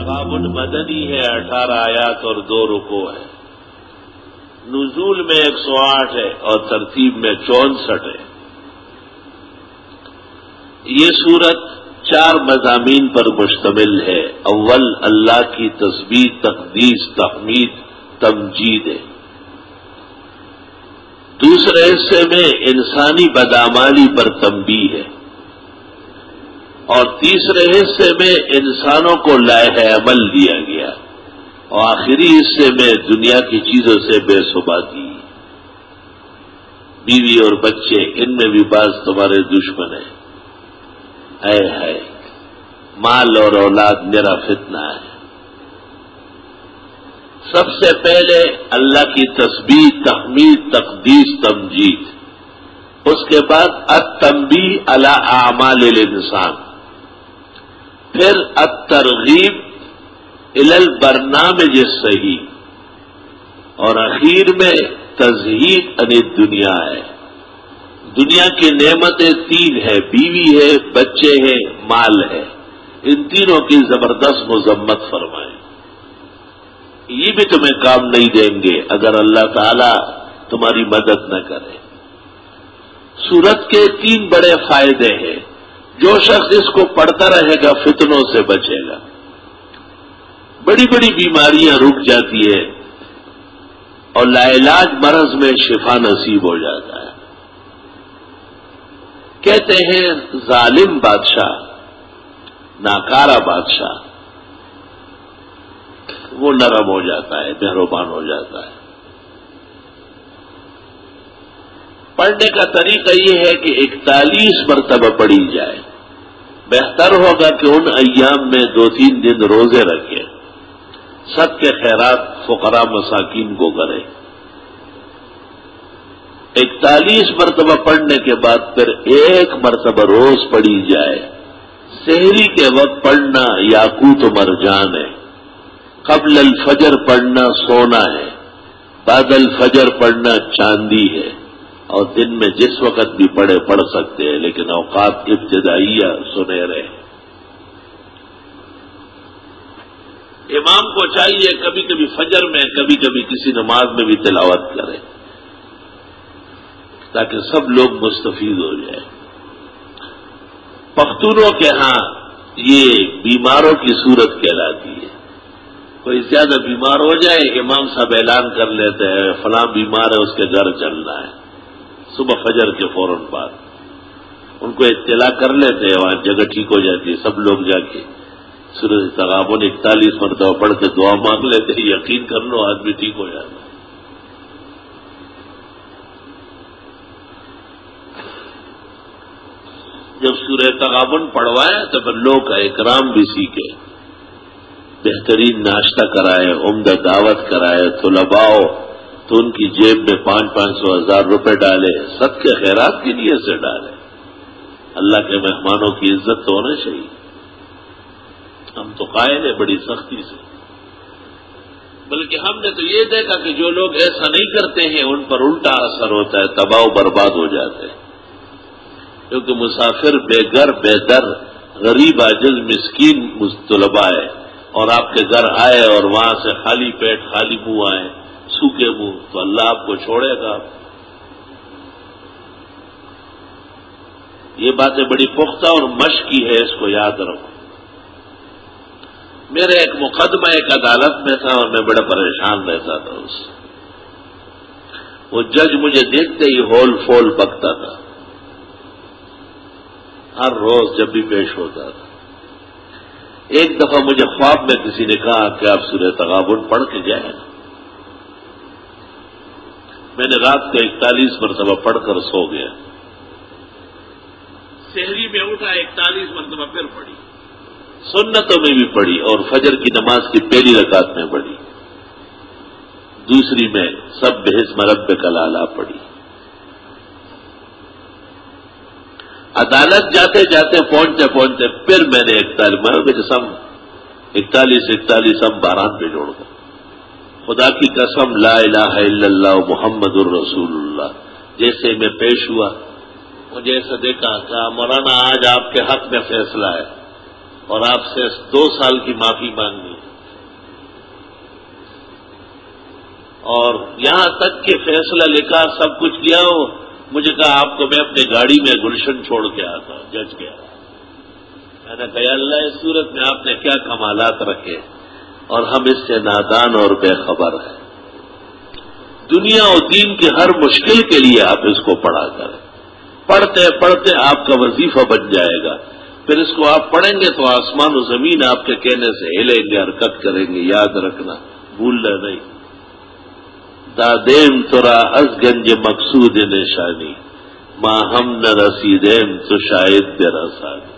تغابن مدنی ہے، 18 آیات اور 2 رکوع ہے. نزول میں 108 ہے اور ترتیب میں 64 ہے. یہ سورت 4 مضامین پر مشتمل ہے. اول، اللہ کی تسبیح، تقدیس، تحمید، تمجید ہے. دوسرے حصے میں انسانی بدعمالی پر تنبیہ ہے، اور تیسرے حصے میں انسانوں کو لائحہ عمل دیا گیا، اور آخری حصے میں دنیا کی چیزوں سے بے ثباتی. بیوی اور بچے، ان میں بھی بعض تمہارے دشمن ہیں. اے ہے مال اور اولاد میرا فتنہ ہے. سب سے پہلے اللہ کی تسبیح، تحمید، تقدیس، تمجید. اس کے بعد التنبیہ علی اعمال الانسان، پھر الترغیب الی البرنامج الصحیح، اور اخیر میں تزہید عن الدنیا ہے. دنیا کی نعمتیں 3 ہیں، بیوی ہے، بچے ہیں، مال ہے. ان تینوں کی زبردست مذمت فرمائیں. یہ بھی تمہیں کام نہیں دیں گے اگر اللہ تعالی تمہاری مدد نہ کرے. سورت کے 3 بڑے فائدے ہیں. جو شخص اس کو پڑھتا رہے گا فتنوں سے بچے گا. بڑی بڑی بیماریاں رک جاتی ہے اور لاعلاج مرض میں شفا نصیب ہو جاتا ہے. کہتے ہیں ظالم بادشاہ، ناکارہ بادشاہ، وہ نرم ہو جاتا ہے، مہربان ہو جاتا ہے. پڑھنے کا طریقہ یہ ہے کہ 41 مرتبہ پڑھی جائے. بہتر ہوگا کہ ان ایام میں 2-3 دن روزے رکھیں، سب کے خیرات فقراء مساکین کو کریں. 41 مرتبہ پڑھنے کے بعد پھر 1 مرتبہ روز پڑھی جائے. سحری کے وقت پڑھنا یاقوت و مرجان ہے. قبل الفجر پڑھنا سونا ہے. بعد الفجر پڑھنا چاندی ہے. اور دن میں جس وقت بھی پڑھ سکتے ہیں، لیکن اوقات ابتدائیہ سنہرے ہیں. امام کو چاہیے کبھی کبھی فجر میں، کبھی کبھی کسی نماز میں بھی تلاوت کرے تاکہ سب لوگ مستفید ہو جائیں. پختونوں کے ہاں یہ بیماروں کی صورت کہلاتی ہے. کوئی زیادہ بیمار ہو جائے، امام صاحب اعلان کر لیتے ہیں فلاں بیمار ہے، اس کے گھر چلنا ہے. صبح فجر کے فوراً بعد ان کو اطلاع کر لیتے ہیں، وہاں جگہ ٹھیک ہو جاتی ہے. سب لوگ جا کے سورۃ تغابن 41 مرتبہ پڑھ کے دعا مانگ لیتے ہیں. یقین کر لو آدمی ٹھیک ہو جاتا ہے. جب سورۃ تغابن پڑھوائے تو پھر لوگ کا اکرام بھی سیکھے، بہترین ناشتہ کرائے، عمدہ دعوت کرائے. طلباء تو ان کی جیب میں 500-500 ہزار روپے ڈالے، صدقے خیرات کی نیت سے ڈالے. اللہ کے مہمانوں کی عزت تو ہونا چاہیے. ہم تو قائل ہیں بڑی سختی سے، بلکہ ہم نے تو یہ دیکھا کہ جو لوگ ایسا نہیں کرتے ہیں ان پر الٹا اثر ہوتا ہے، تباہ و برباد ہو جاتے ہیں. کیونکہ مسافر بے گھر بے در، غریب عاجز مسکین طلباء ہے، اور آپ کے گھر آئے اور وہاں سے خالی پیٹ خالی منہ آئے، سوکھے منہ، تو اللہ آپ کو چھوڑے گا. یہ باتیں بڑی پختہ اور مشقی ہے، اس کو یاد رکھو. میرے ایک مقدمہ ایک عدالت میں تھا اور میں بڑا پریشان رہتا تھا اس سے. وہ جج مجھے دیکھتے ہی ہول فول بکتا تھا، ہر روز جب بھی پیش ہوتا تھا. ایک دفعہ مجھے خواب میں کسی نے کہا کہ آپ سورۃ تغابن پڑھ کے جائیں. میں نے رات کو 41 مرتبہ پڑھ کر سو گیا. سحری میں اٹھا 41 مرتبہ پھر پڑھی، سنتوں میں بھی پڑھی، اور فجر کی نماز کی پہلی رکعت میں پڑھی، دوسری میں سبح اسم ربک الاعلی پڑھی. عدالت جاتے جاتے پہنچتے پھر میں نے 41 ہم 12 پہ جوڑ کر، خدا کی قسم لا الہ الا اللہ محمد الرسول اللہ. جیسے میں پیش ہوا مجھے ایسا دیکھا کہ مولانا آج آپ کے حق میں فیصلہ ہے اور آپ سے 2 سال کی معافی مانگنی ہے. اور یہاں تک کہ فیصلہ لکھا، سب کچھ کیا ہو، مجھے کہا آپ کو میں اپنی گاڑی میں گلشن چھوڑ کے آتا ہوں، جج گیا۔ میں نے کہا یا اللہ، اس صورت میں آپ نے کیا کمالات رکھے اور ہم اس سے نادان اور بے خبر ہیں۔ دنیا اور دین کے ہر مشکل کے لیے آپ اس کو پڑھا کریں، پڑھتے پڑھتے آپ کا وظیفہ بن جائے گا، پھر اس کو آپ پڑھیں گے تو آسمان و زمین آپ کے کہنے سے ہلیں گے، حرکت کریں گے، یاد رکھنا، بھولنا نہیں۔ دادیم ترا از گنج مقصود نشانی، ماں ہم نہ رسیدیم تو شاید بے رسانی۔